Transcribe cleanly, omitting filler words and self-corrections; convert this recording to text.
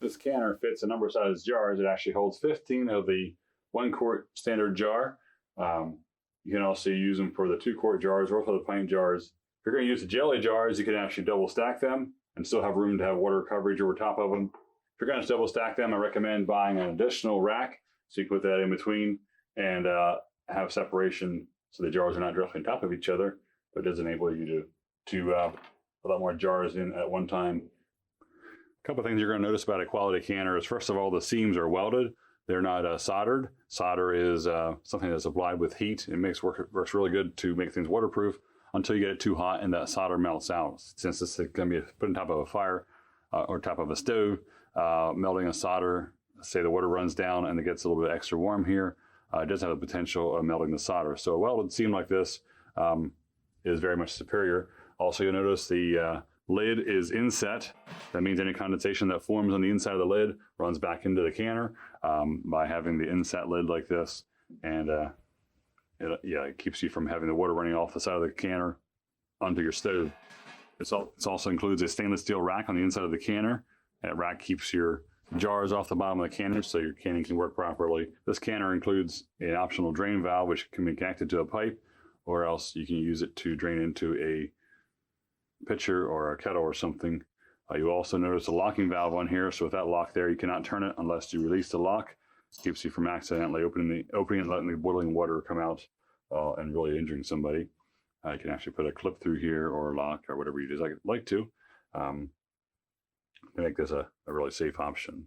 this canner fits a number of size jars. It actually holds 15 of the 1 quart standard jar. You can also use them for the 2 quart jars or for the pint jars. If you're going to use the jelly jars, you can actually double stack them and still have room to have water coverage over top of them. If you're going to double stack them, I recommend buying an additional rack so you can put that in between and have separation so the jars are not directly on top of each other, but it does enable you to a lot more jars in at one time. A couple of things you're going to notice about a quality canner is, first of all, the seams are welded. They're not soldered. Solder is something that's applied with heat. It works really good to make things waterproof until you get it too hot and that solder melts out. Since this is going to be put on top of a fire or top of a stove, melting a solder, say the water runs down and it gets a little bit extra warm here, it does have the potential of melting the solder. So a welded seam like this is very much superior. Also, you'll notice the lid is inset. That means any condensation that forms on the inside of the lid runs back into the canner by having the inset lid like this. And it keeps you from having the water running off the side of the canner onto your stove. It also includes a stainless steel rack on the inside of the canner. That rack keeps your jars off the bottom of the canner so your canning can work properly. This canner includes an optional drain valve which can be connected to a pipe, or else you can use it to drain into a pitcher or a kettle or something. You also notice a locking valve on here, so with that lock there, you cannot turn it unless you release the lock. It keeps you from accidentally opening and letting the boiling water come out and really injuring somebody. You can actually put a clip through here or a lock or whatever you like to make this a really safe option.